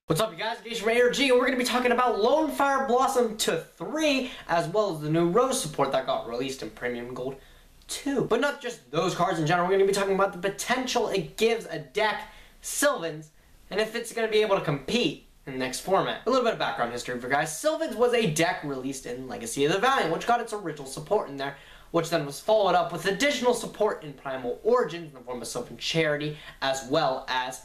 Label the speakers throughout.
Speaker 1: What's up, you guys? Gage from ARG, and we're going to be talking about Lonefire Blossom 3, as well as the new Rose support that got released in Premium Gold 2. But not just those cards in general, we're going to be talking about the potential it gives a deck, Sylvans, and if it's going to be able to compete in the next format. A little bit of background history for you guys. Sylvans was a deck released in Legacy of the Valiant, which got its original support in there, which then was followed up with additional support in Primal Origins in the form of Sylvan Charity, as well as,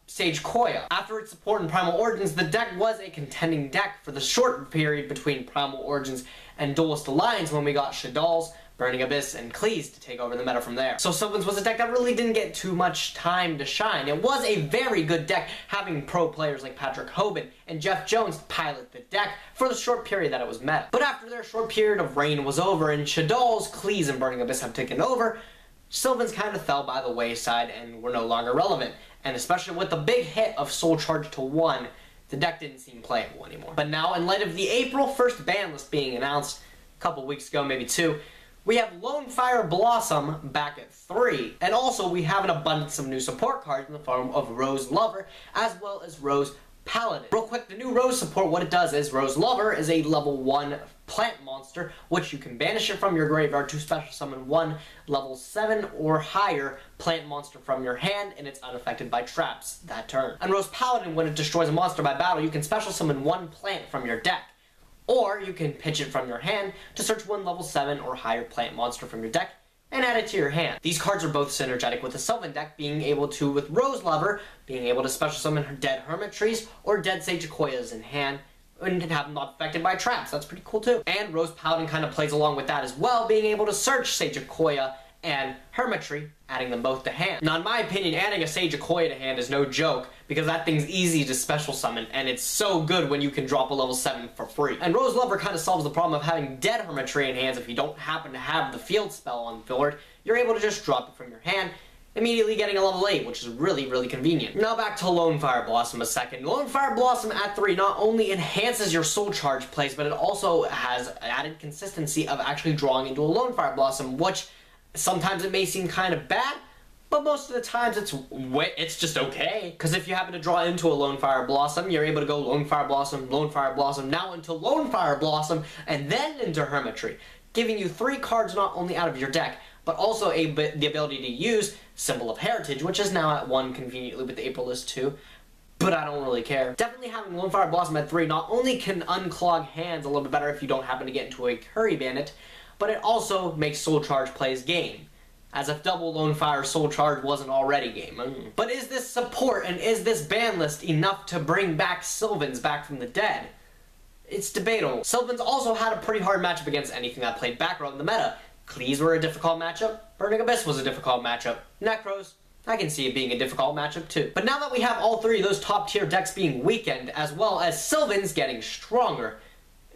Speaker 1: Sage Koya. After its support in Primal Origins, the deck was a contending deck for the short period between Primal Origins and Duelist Alliance when we got Shadal's, Burning Abyss, and Cleese to take over the meta from there. So Sylvans was a deck that really didn't get too much time to shine. It was a very good deck, having pro players like Patrick Hoban and Jeff Jones pilot the deck for the short period that it was meta. But after their short period of reign was over and Shadal's, Cleese, and Burning Abyss have taken over, Sylvans kind of fell by the wayside and were no longer relevant. And especially with the big hit of Soul Charge to 1, the deck didn't seem playable anymore. But now, in light of the April 1st ban list being announced a couple weeks ago, maybe 2, we have Lonefire Blossom back at 3. And also, we have an abundance of new support cards in the form of Rose Lover, as well as Rose Paladin. Real quick, the new Rose support, what it does is, Rose Lover is a level 1 plant monster, which you can banish it from your graveyard to special summon 1 level 7 or higher plant monster from your hand, and it's unaffected by traps that turn. And Rose Paladin, when it destroys a monster by battle, you can special summon 1 plant from your deck. Or you can pitch it from your hand to search 1 level 7 or higher plant monster from your deck and add it to your hand. These cards are both synergetic with the Sylvan deck, being able to, with Rose Lover, being able to special summon dead Hermit Trees or dead Sage Koyas in hand, and have them not affected by traps. That's pretty cool too. And Rose Paladin kind of plays along with that as well, being able to search Sage Koya and Hermitry, adding them both to hand. Now, in my opinion, adding a Sage Koya to hand is no joke, because that thing's easy to special summon, and it's so good when you can drop a level 7 for free. And Rose Lover kind of solves the problem of having dead Hermitry in hands. If you don't happen to have the field spell on board, you're able to just drop it from your hand, immediately getting a level 8, which is really, really convenient. Now back to Lonefire Blossom a second. Lonefire Blossom at 3 not only enhances your Soul Charge plays, but it also has added consistency of actually drawing into a Lonefire Blossom, which sometimes it may seem kind of bad, but most of the times it's just okay. Because if you happen to draw into a Lonefire Blossom, you're able to go Lonefire Blossom, now into Lonefire Blossom, and then into Hermitry, giving you 3 cards not only out of your deck, but also the ability to use Symbol of Heritage, which is now at 1 conveniently with the April list 2, but I don't really care. Definitely having Lonefire Blossom at 3 not only can unclog hands a little bit better if you don't happen to get into a Curry Bandit, but it also makes Soul Charge plays game. As if double Lonefire Soul Charge wasn't already game. But is this support and is this ban list enough to bring back Sylvans back from the dead? It's debatable. Sylvans also had a pretty hard matchup against anything that played back row in the meta. Cleese were a difficult matchup, Burning Abyss was a difficult matchup, Necros, I can see it being a difficult matchup too. But now that we have all 3 of those top tier decks being weakened, as well as Sylvans getting stronger,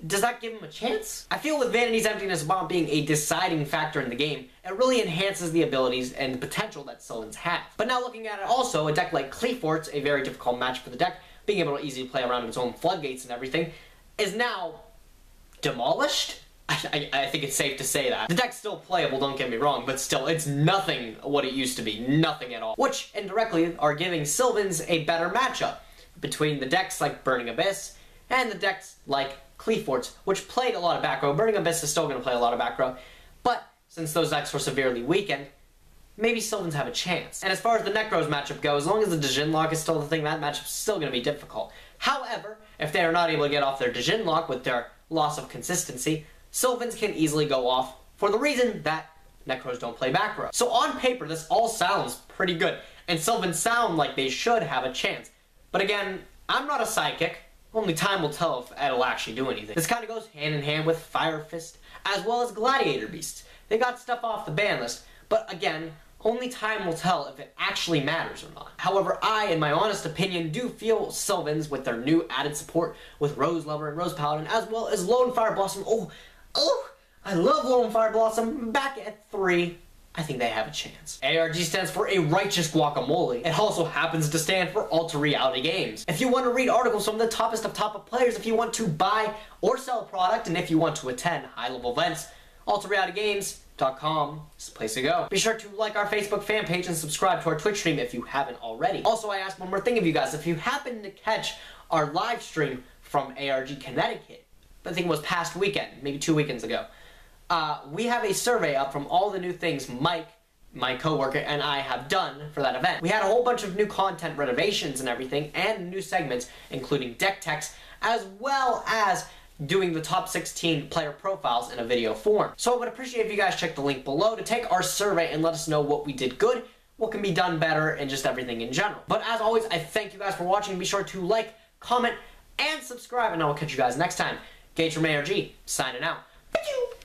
Speaker 1: does that give him a chance? I feel with Vanity's Emptiness Bomb being a deciding factor in the game, it really enhances the abilities and the potential that Sylvans have. But now looking at it also, a deck like Cleefort's, a very difficult match for the deck, being able to easily play around its own floodgates and everything, is now demolished? I think it's safe to say that. The deck's still playable, don't get me wrong, but still, it's nothing what it used to be. Nothing at all. Which, indirectly, are giving Sylvans a better matchup between the decks like Burning Abyss and the decks like Cleefort's, which played a lot of back row. Burning Abyss is still going to play a lot of back row, but since those decks were severely weakened, maybe Sylvans have a chance. And as far as the Necros matchup goes, as long as the Djinn Lock is still the thing, that matchup's still going to be difficult. However, if they are not able to get off their Djinn Lock with their loss of consistency, Sylvans can easily go off for the reason that Necros don't play back row. So on paper, this all sounds pretty good, and Sylvans sound like they should have a chance. But again, I'm not a psychic. Only time will tell if it'll actually do anything. This kind of goes hand in hand with Fire Fist, as well as Gladiator Beasts. They got stuff off the ban list, but again, only time will tell if it actually matters or not. However, I, in my honest opinion, do feel Sylvans, with their new added support with Rose Lover and Rose Paladin, as well as Lonefire Blossom, I love Lonefire Blossom, back at 3, I think they have a chance. ARG stands for A Righteous Guacamole. It also happens to stand for Alter Reality Games. If you want to read articles from the toppest of top players, if you want to buy or sell product, and if you want to attend high-level events, Alter Reality Games ARG.com is the place to go. Be sure to like our Facebook fan page and subscribe to our Twitch stream if you haven't already. Also, I asked one more thing of you guys. If you happen to catch our live stream from ARG Connecticut, I think it was past weekend, maybe 2 weekends ago, we have a survey up from all the new things Mike, my coworker, and I have done for that event. We had a whole bunch of new content renovations and everything, and new segments, including deck techs, as well as doing the top 16 player profiles in a video form. So I would appreciate if you guys check the link below to take our survey and let us know what we did good, what can be done better, and just everything in general. But as always, I thank you guys for watching. Be sure to like, comment, and subscribe, and I will catch you guys next time. Gage from ARG, signing out.